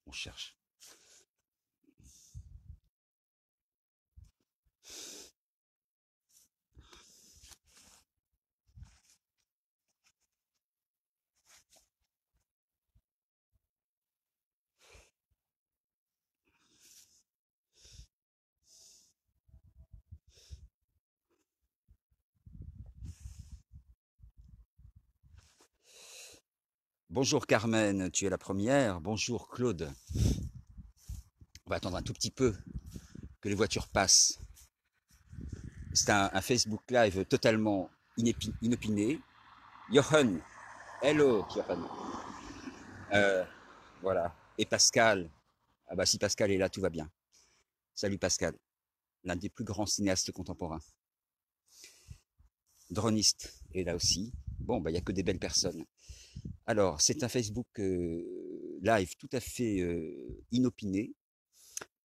On cherche. Bonjour Carmen, tu es la première. Bonjour Claude. On va attendre un tout petit peu que les voitures passent. C'est un Facebook Live totalement inopiné. Johan, hello Johan. Euh, voilà. Et Pascal. Ah bah si Pascal est là, tout va bien. Salut Pascal, l'un des plus grands cinéastes contemporains. Droniste est là aussi. Bon, bah il n'y a que des belles personnes. Alors, c'est un Facebook live tout à fait inopiné,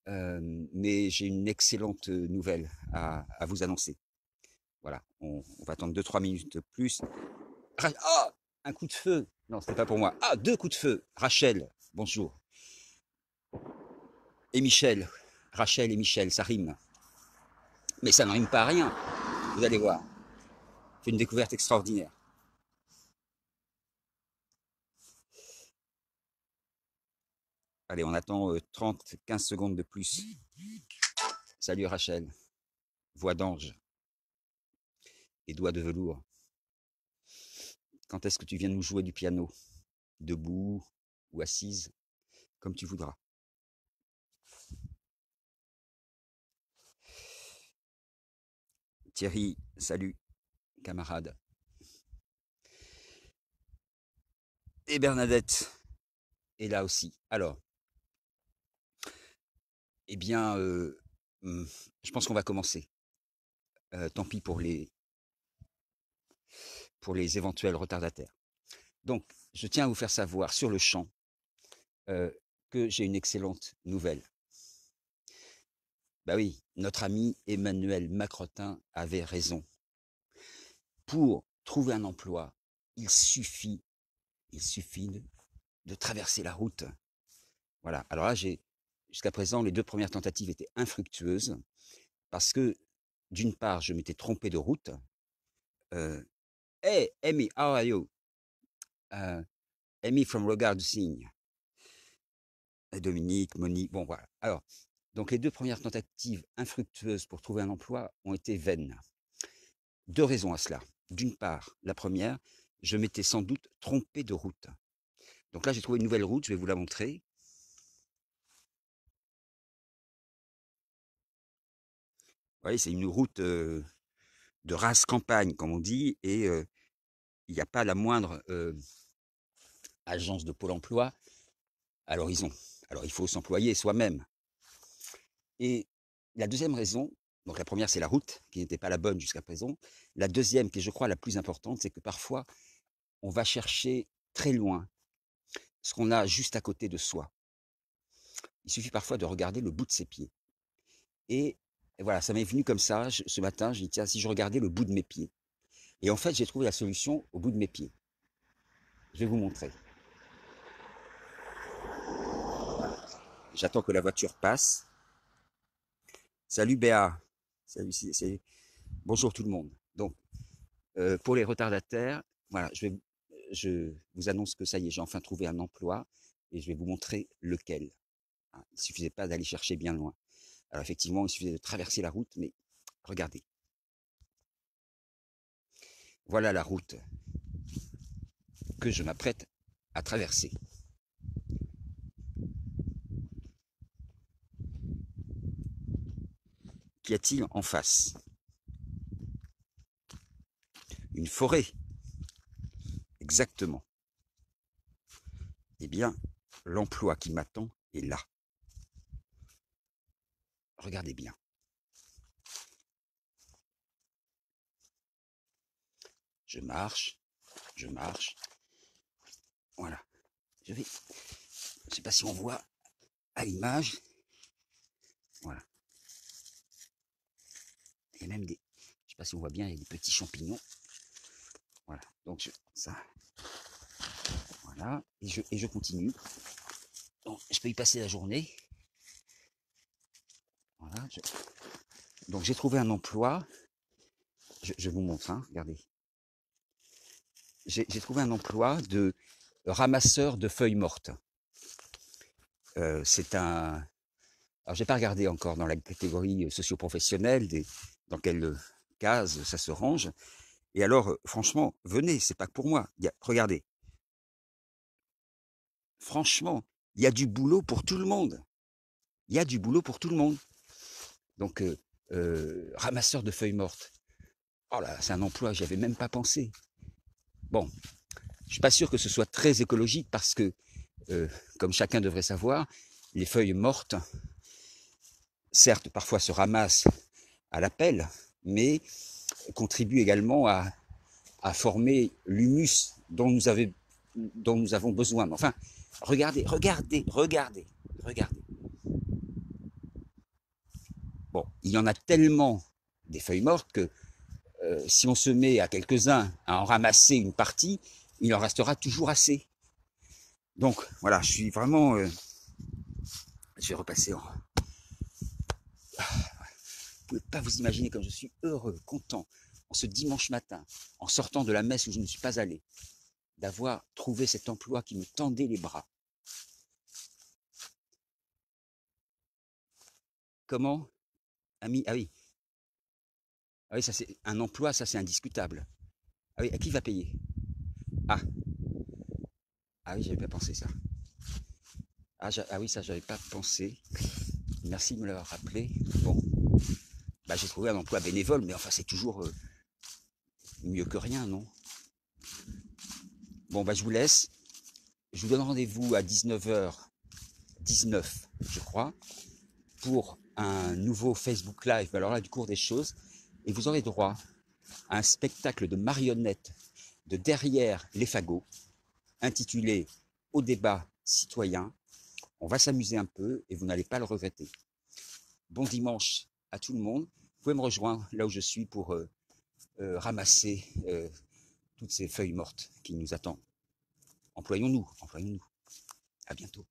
mais j'ai une excellente nouvelle à vous annoncer. Voilà, on va attendre 2-3 minutes de plus. Oh, un coup de feu. Non, c'était pas pour moi. Ah, 2 coups de feu. Rachel, bonjour. Et Michel. Rachel et Michel, ça rime. Mais ça ne rime pas à rien. Vous allez voir. C'est une découverte extraordinaire. Allez, on attend 30-15 secondes de plus. Salut Rachel. Voix d'ange et doigts de velours. Quand est-ce que tu viens nous jouer du piano? Debout ou assise, comme tu voudras. Thierry, salut, camarade. Et Bernadette est là aussi. Alors, eh bien, je pense qu'on va commencer. Tant pis pour les éventuels retardataires. Donc, je tiens à vous faire savoir sur le champ euh, que j'ai une excellente nouvelle. Bah oui, notre ami Emmanuel Macrotin avait raison. Pour trouver un emploi, il suffit de traverser la route. Voilà. Alors là, jusqu'à présent, les 2 premières tentatives étaient infructueuses parce que, d'une part, je m'étais trompé de route. Hey, Amy, how are you? Amy from Regard du Cygne. Dominique, Monique, bon voilà. Alors, donc les 2 premières tentatives infructueuses pour trouver un emploi ont été vaines. 2 raisons à cela. D'une part, la première, je m'étais sans doute trompé de route. Donc là, j'ai trouvé une nouvelle route, je vais vous la montrer. Vous voyez, c'est une route de race campagne, comme on dit, et il n'y a pas la moindre agence de Pôle emploi à l'horizon. Alors, il faut s'employer soi-même. Et la deuxième raison, donc la première, c'est la route, qui n'était pas la bonne jusqu'à présent. La deuxième, qui est, je crois, la plus importante, c'est que parfois, on va chercher très loin ce qu'on a juste à côté de soi. Il suffit parfois de regarder le bout de ses pieds. Et voilà, ça m'est venu comme ça, ce matin, j'ai dit, tiens, si je regardais le bout de mes pieds. Et en fait, j'ai trouvé la solution au bout de mes pieds. Je vais vous montrer. J'attends que la voiture passe. Salut Béa. Salut, bonjour tout le monde. Donc, pour les retardataires, voilà, je vous annonce que ça y est, j'ai enfin trouvé un emploi et je vais vous montrer lequel. Il ne suffisait pas d'aller chercher bien loin. Alors effectivement, il suffisait de traverser la route, mais regardez. Voilà la route que je m'apprête à traverser. Qu'y a-t-il en face? Une forêt. Exactement. Eh bien, l'emploi qui m'attend est là. Regardez bien. Je marche, je marche. Voilà. Je vais. Je ne sais pas si on voit à l'image. Voilà. Il y a même des. Je ne sais pas si on voit bien, il y a des petits champignons. Voilà. Donc ça. Voilà. Et je continue. Donc, je peux y passer la journée. Voilà, donc j'ai trouvé un emploi. Je vous montre, hein, regardez. J'ai trouvé un emploi de ramasseur de feuilles mortes. C'est un... Alors, j'ai pas regardé encore dans la catégorie socio-professionnelle, dans quelle case ça se range. Et alors, franchement, venez, c'est pas que pour moi. Regardez, franchement, il y a du boulot pour tout le monde. Il y a du boulot pour tout le monde. Donc, ramasseur de feuilles mortes. Oh là, c'est un emploi, j'y avais même pas pensé. Bon, je suis pas sûr que ce soit très écologique parce que, comme chacun devrait savoir, les feuilles mortes, certes, parfois se ramassent à la pelle, mais contribuent également à former l'humus dont nous avons besoin. Enfin, regardez, regardez, regardez, regardez. Bon, il y en a tellement des feuilles mortes que si on se met à quelques-uns à en ramasser une partie, il en restera toujours assez. Donc voilà, je suis vraiment... je vais repasser en... Vous ne pouvez pas vous imaginer comme je suis heureux, content, en ce dimanche matin, en sortant de la messe où je ne suis pas allé, d'avoir trouvé cet emploi qui me tendait les bras. Comment, ami? Ah oui, ah oui, ça c'est un emploi, ça c'est indiscutable. Ah oui, à qui va payer? Ah, ah oui, j'avais pas pensé ça. Ah oui, ça j'avais pas pensé. Merci de me l'avoir rappelé. Bon, bah, j'ai trouvé un emploi bénévole, mais enfin c'est toujours mieux que rien, non? Bon, bah je vous laisse. Je vous donne rendez-vous à 19h19, je crois, pour un nouveau Facebook Live, alors là, du cours des choses, et vous aurez droit à un spectacle de marionnettes de derrière les fagots, intitulé Au débat citoyen. On va s'amuser un peu et vous n'allez pas le regretter. Bon dimanche à tout le monde. Vous pouvez me rejoindre là où je suis pour ramasser toutes ces feuilles mortes qui nous attendent. Employons-nous, employons-nous. À bientôt.